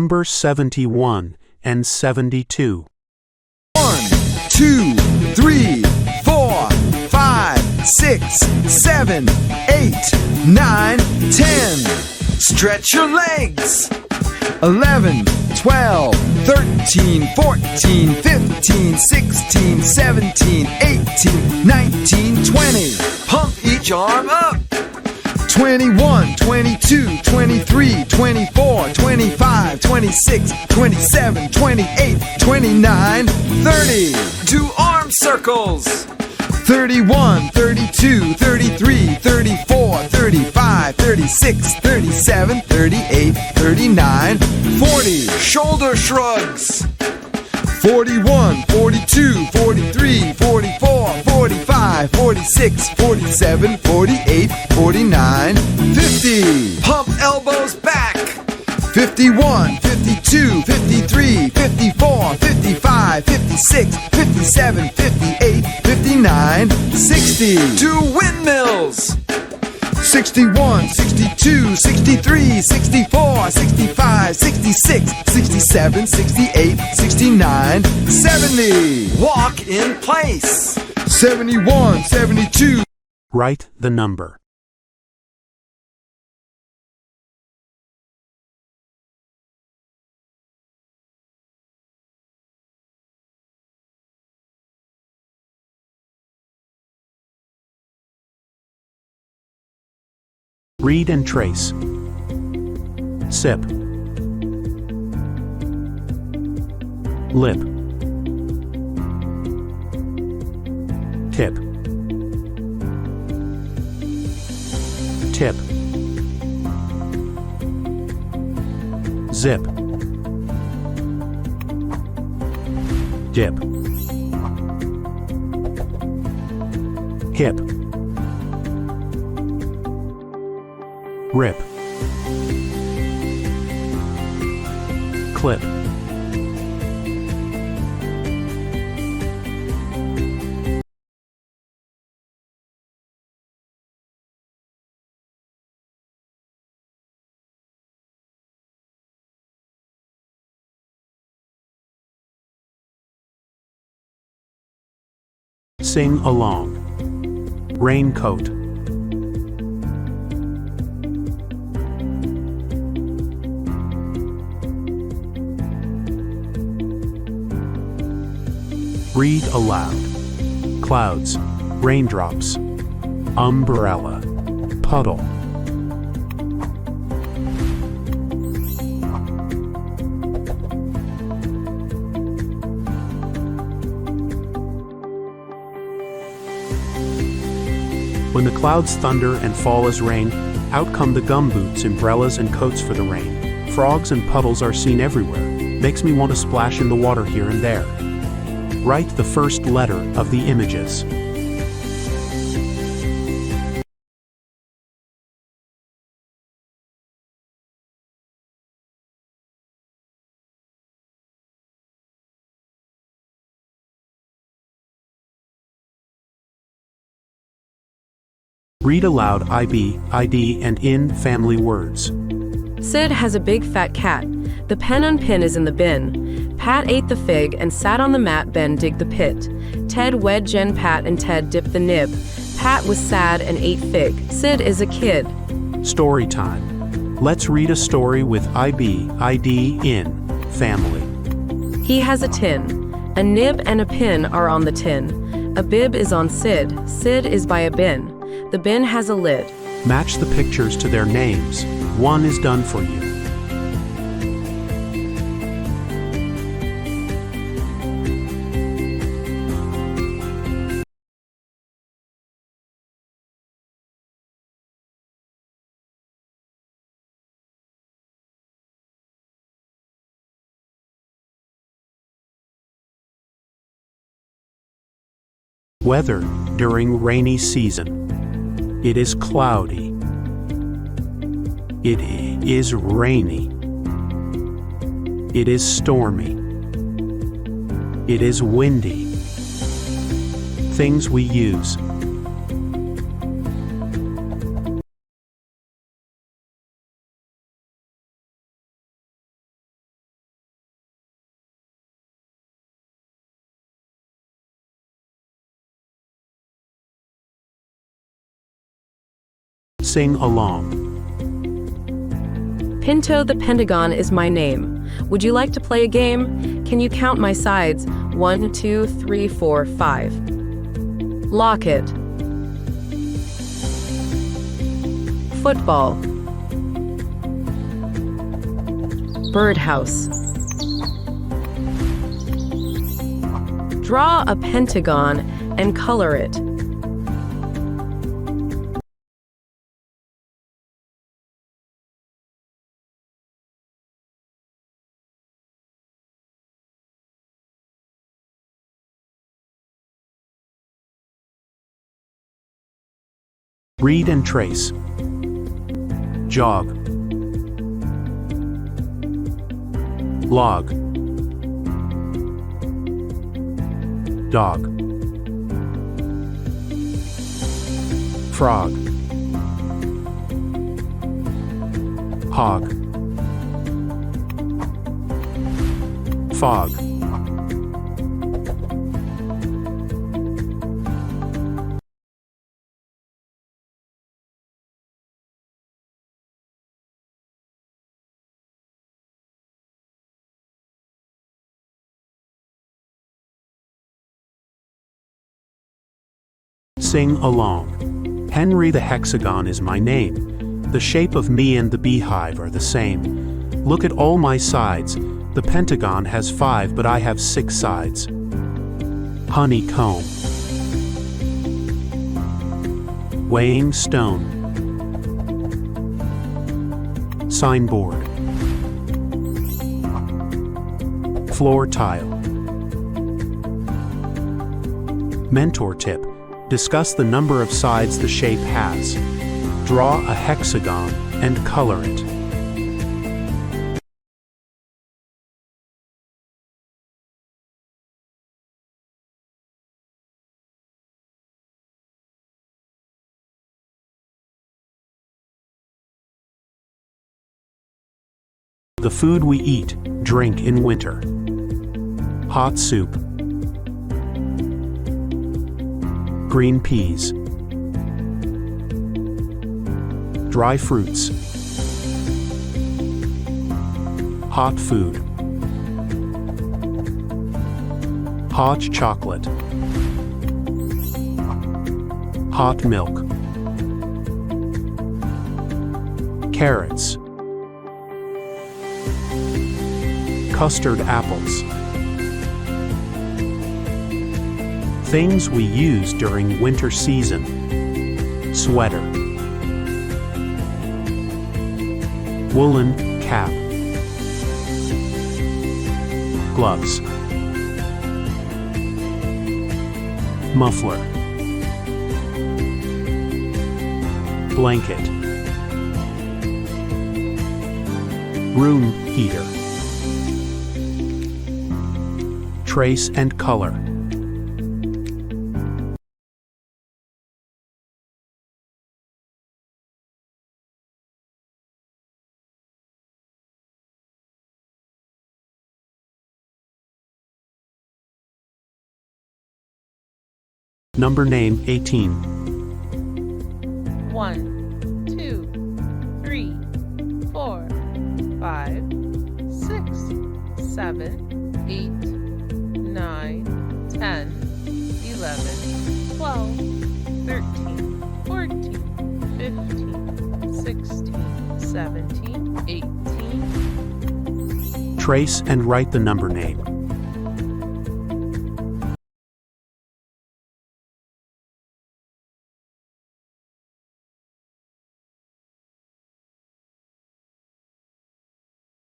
Number 71 and 72. 1, 2, 3, 4, 5, 6, 7, 8, 9, 10. Stretch your legs. 11, 12, 13, 14, 15, 16, 17, 18, 19, 20. Pump each arm up. 21, 22, 23, 24, 25, 26, 27, 28, 29, 30. Do arm circles. 31, 32, 33, 34, 35, 36, 37, 38, 39, 40. Shoulder shrugs. 41, 42, 43, 44, 45, 46, 47, 48, 49, 50. Pump elbows back. 51, 52, 53, 54, 55, 56, 57, 58, 59, 60. Do windmills. 61, 62, 63, 64, 65, 66, 67, 68, 69, 70. Walk in place. 71, 72. Write the number. Read and trace. Sip. Lip. Tip. Tip. Zip. Dip. Hip. Rip. Clip. Sing along. Raincoat. Read aloud. Clouds, raindrops, umbrella, puddle. When the clouds thunder and fall as rain, out come the gumboots, umbrellas, and coats for the rain. Frogs and puddles are seen everywhere. Makes me want to splash in the water here and there. Write the first letter of the images. Read aloud IB, ID, and in family words. Sid has a big fat cat. The pen and pin is in the bin. Pat ate the fig and sat on the mat. Ben digged the pit. Ted wed Jen Pat and Ted dipped the nib. Pat was sad and ate fig. Sid is a kid. Story time. Let's read a story with IB, ID, in family. He has a tin. A nib and a pin are on the tin. A bib is on Sid. Sid is by a bin. The bin has a lid. Match the pictures to their names. One is done for you. Weather during rainy season. It is cloudy. It is rainy. It is stormy. It is windy. Things we use. Sing along. Pinto the Pentagon is my name. Would you like to play a game? Can you count my sides? 1, 2, 3, 4, 5. Lock it. Football. Birdhouse. Draw a pentagon and color it. Read and trace. Jog. Log. Dog. Frog. Hog. Fog. Sing along. Henry the hexagon is my name. The shape of me and the beehive are the same. Look at all my sides. The pentagon has 5, but I have 6 sides. Honeycomb. Weighing stone. Signboard. Floor tile. Mentor tip. Discuss the number of sides the shape has. Draw a hexagon and color it. The food we eat, drink in winter. Hot soup. Green peas. Dry fruits. Hot food. Hot chocolate. Hot milk. Carrots. Custard apples. Things we use during winter season. Sweater. Woolen cap. Gloves. Muffler. Blanket. Room heater. Trace and color. Number name 18. 1, 2, 3, 4, 5, 6, 7, 8, 9, 10, 11, 12, 13, 14, 15, 16, 17, 18. Trace and write the number name.